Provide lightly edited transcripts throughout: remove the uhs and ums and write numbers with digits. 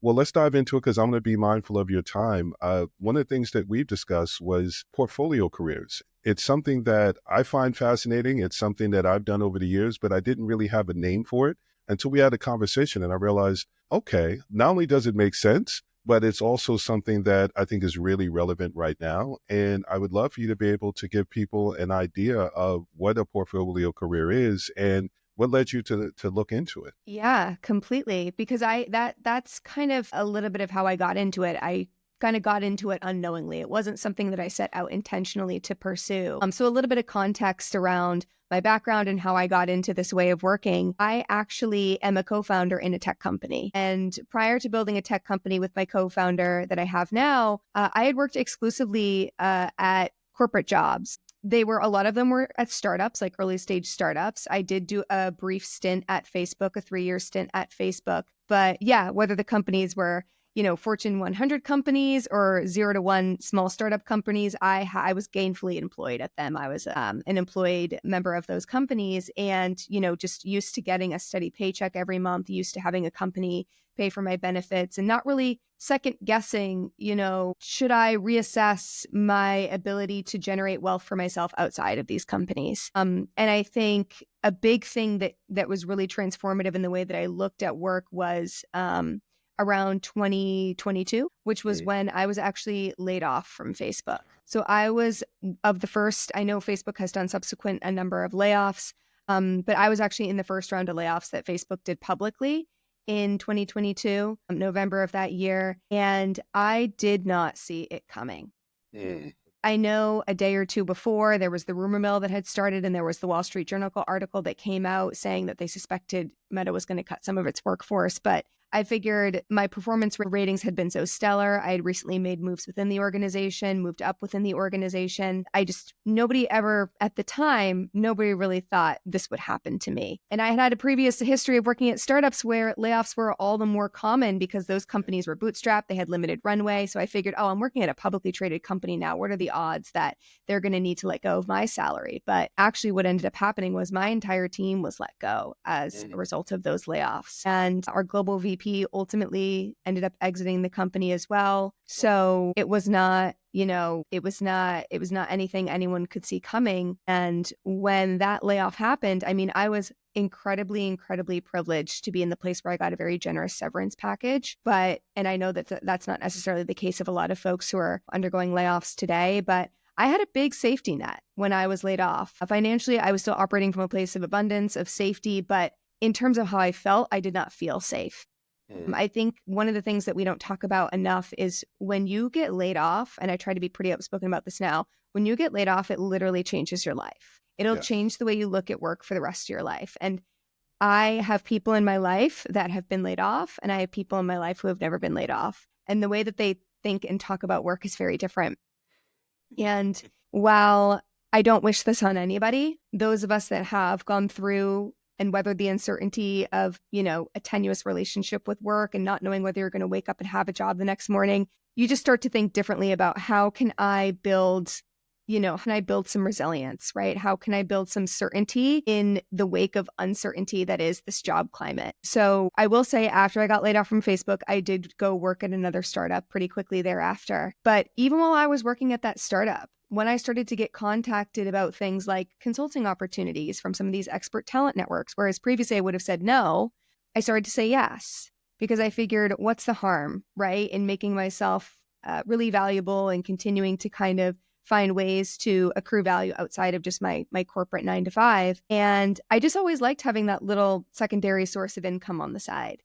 Well, let's dive into it because I'm going to be mindful of your time. One of the things that we've discussed was portfolio careers. It's something that I find fascinating. It's something that I've done over the years, but I didn't really have a name for it until we had a conversation and I realized, okay, not only does it make sense, but it's also something that I think is really relevant right now. And I would love for you to be able to give people an idea of what a portfolio career is and what led you to look into it. Yeah, completely. Because that's kind of a little bit of how I got into it. I kind of got into it unknowingly. It wasn't something that I set out intentionally to pursue. So a little bit of context around my background and how I got into this way of working. I actually am a co-founder in a tech company. And prior to building a tech company with my co-founder that I have now, I had worked exclusively at corporate jobs. A lot of them were at startups, like early stage startups. I did do a brief stint at Facebook, a 3-year stint at Facebook. But yeah, whether the companies were, Fortune 100 companies or 0 to 1 small startup companies, I was gainfully employed at them. I was an employed member of those companies and, just used to getting a steady paycheck every month, used to having a company pay for my benefits and not really second guessing, should I reassess my ability to generate wealth for myself outside of these companies? And I think a big thing that was really transformative in the way that I looked at work was around 2022, which was when I was actually laid off from Facebook. So I was of the first, I know Facebook has done subsequent a number of layoffs, but I was actually in the first round of layoffs that Facebook did publicly in 2022, November of that year, and I did not see it coming. I know a day or two before, there was the rumor mill that had started, and there was the Wall Street Journal article that came out saying that they suspected Meta was going to cut some of its workforce, but I figured my performance ratings had been so stellar. I had recently made moves within the organization, moved up within the organization. Nobody ever, at the time, nobody really thought this would happen to me. And I had a previous history of working at startups where layoffs were all the more common because those companies were bootstrapped. They had limited runway. So I figured, I'm working at a publicly traded company now. What are the odds that they're going to need to let go of my salary? But actually what ended up happening was my entire team was let go as a result of those layoffs. And our global VP ultimately ended up exiting the company as well. So it was not, it was not anything anyone could see coming. And when that layoff happened, I was incredibly, incredibly privileged to be in the place where I got a very generous severance package. And I know that that's not necessarily the case of a lot of folks who are undergoing layoffs today, but I had a big safety net when I was laid off. Financially, I was still operating from a place of abundance, of safety, but in terms of how I felt, I did not feel safe. I think one of the things that we don't talk about enough is when you get laid off, and I try to be pretty outspoken about this now, when you get laid off, it literally changes your life. It'll change the way you look at work for the rest of your life. And I have people in my life that have been laid off, and I have people in my life who have never been laid off. And the way that they think and talk about work is very different. And while I don't wish this on anybody, those of us that have gone through and weathered the uncertainty of, a tenuous relationship with work and not knowing whether you're going to wake up and have a job the next morning, you just start to think differently about how can I build some resilience, right? How can I build some certainty in the wake of uncertainty that is this job climate? So I will say after I got laid off from Facebook, I did go work at another startup pretty quickly thereafter. But even while I was working at that startup, when I started to get contacted about things like consulting opportunities from some of these expert talent networks, whereas previously I would have said no, I started to say yes, because I figured what's the harm, right? In making myself really valuable and continuing to kind of find ways to accrue value outside of just my corporate 9 to 5. And I just always liked having that little secondary source of income on the side.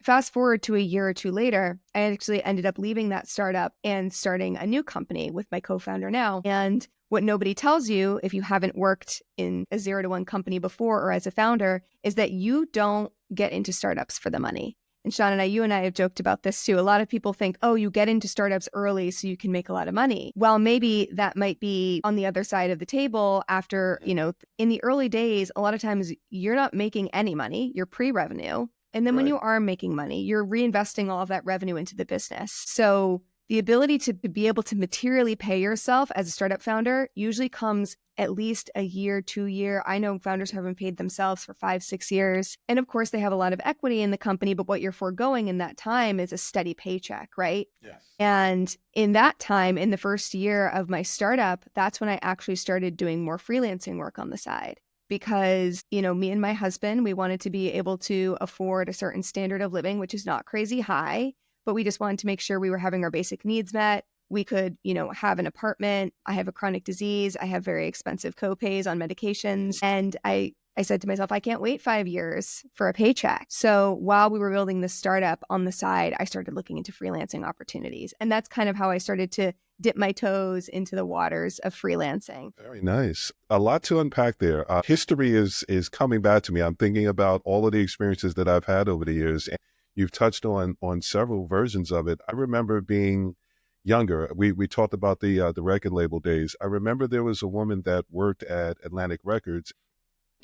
Fast forward to a year or two later, I actually ended up leaving that startup and starting a new company with my co-founder now. And what nobody tells you if you haven't worked in a 0 to 1 company before or as a founder is that you don't get into startups for the money. And Sean and you and I have joked about this too. A lot of people think, you get into startups early so you can make a lot of money. Well, maybe that might be on the other side of the table after, in the early days, a lot of times you're not making any money, you're pre-revenue. And then when you are making money, you're reinvesting all of that revenue into the business. So the ability to be able to materially pay yourself as a startup founder usually comes at least a year, 2 year. I know founders haven't paid themselves for 5, 6 years. And of course, they have a lot of equity in the company, but what you're foregoing in that time is a steady paycheck, right? Yes. And in that time, in the first year of my startup, that's when I actually started doing more freelancing work on the side. Because, me and my husband, we wanted to be able to afford a certain standard of living, which is not crazy high, but we just wanted to make sure we were having our basic needs met. We could, have an apartment. I have a chronic disease. I have very expensive copays on medications. And I said to myself, I can't wait 5 years for a paycheck. So while we were building this startup on the side, I started looking into freelancing opportunities. And that's kind of how I started to dip my toes into the waters of freelancing. Very nice. A lot to unpack there. History is coming back to me. I'm thinking about all of the experiences that I've had over the years. And you've touched on several versions of it. I remember being younger. We talked about the record label days. I remember there was a woman that worked at Atlantic Records.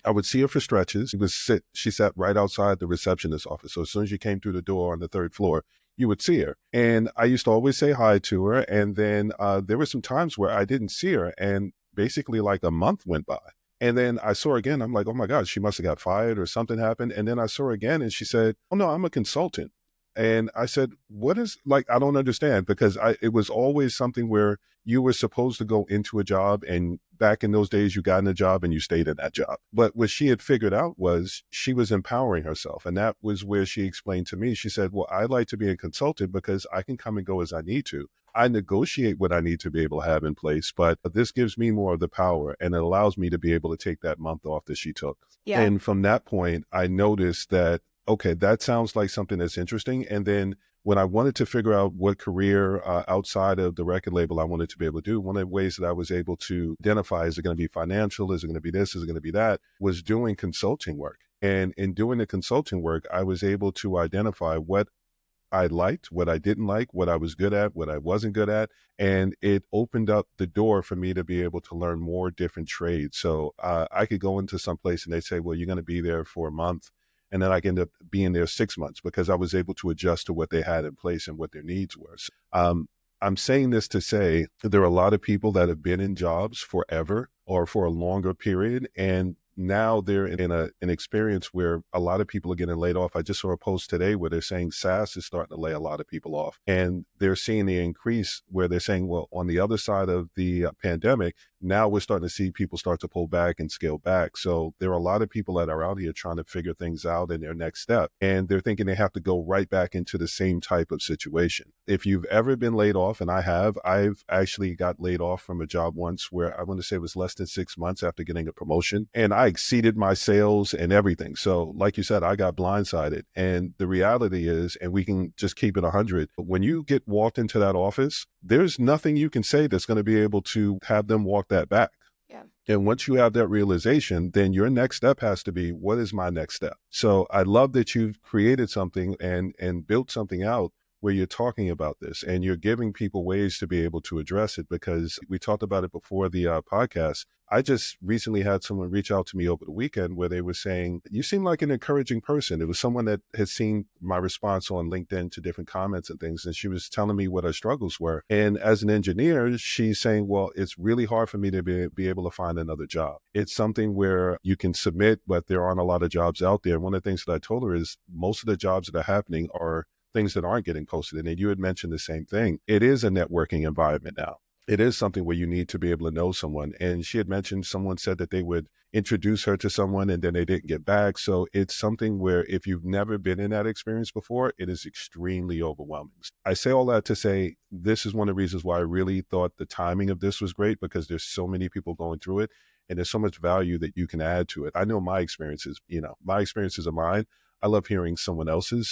I would see her for stretches. She sat right outside the receptionist's office. So as soon as you came through the door on the third floor, you would see her. And I used to always say hi to her. And then there were some times where I didn't see her. And basically like a month went by. And then I saw her again. I'm like, oh my God, she must have got fired or something happened. And then I saw her again and she said, oh no, I'm a consultant. And I said, what is, like, I don't understand, because it was always something where you were supposed to go into a job, and back in those days, you got in a job and you stayed in that job. But what she had figured out was she was empowering herself. And that was where she explained to me, she said, well, I like to be a consultant because I can come and go as I need to. I negotiate what I need to be able to have in place, but this gives me more of the power, and it allows me to be able to take that month off that she took. Yeah. And from that point, I noticed that, okay, that sounds like something that's interesting. And then when I wanted to figure out what career outside of the record label I wanted to be able to do, one of the ways that I was able to identify, is it going to be financial? Is it going to be this? Is it going to be that? Was doing consulting work. And in doing the consulting work, I was able to identify what I liked, what I didn't like, what I was good at, what I wasn't good at. And it opened up the door for me to be able to learn more different trades. So I could go into some place and they'd say, well, you're going to be there for a month. And then I ended up being there 6 months because I was able to adjust to what they had in place and what their needs were. So, I'm saying this to say that there are a lot of people that have been in jobs forever or for a longer period, and now they're in an experience where a lot of people are getting laid off. I just saw a post today where they're saying SaaS is starting to lay a lot of people off, and they're seeing the increase where they're saying, well, on the other side of the pandemic, now we're starting to see people start to pull back and scale back. So there are a lot of people that are out here trying to figure things out in their next step, and they're thinking they have to go right back into the same type of situation. If you've ever been laid off, and I've actually got laid off from a job once where I want to say it was less than 6 months after getting a promotion, and I exceeded my sales and everything. So like you said, I got blindsided. And the reality is, and we can just keep it 100, when you get walked into that office, there's nothing you can say that's going to be able to have them walk that back. Yeah. And once you have that realization, then your next step has to be, what is my next step? So I love that you've created something and built something out where you're talking about this and you're giving people ways to be able to address it, because we talked about it before the podcast. I just recently had someone reach out to me over the weekend where they were saying, you seem like an encouraging person. It was someone that had seen my response on LinkedIn to different comments and things, and she was telling me what her struggles were. And as an engineer, she's saying, well, it's really hard for me to be able to find another job. It's something where you can submit, but there aren't a lot of jobs out there. And one of the things that I told her is most of the jobs that are happening are things that aren't getting posted. And you had mentioned the same thing. It is a networking environment now. It is something where you need to be able to know someone. And she had mentioned someone said that they would introduce her to someone and then they didn't get back. So it's something where if you've never been in that experience before, it is extremely overwhelming. I say all that to say, this is one of the reasons why I really thought the timing of this was great, because there's so many people going through it and there's so much value that you can add to it. I know my experiences are mine. I love hearing someone else's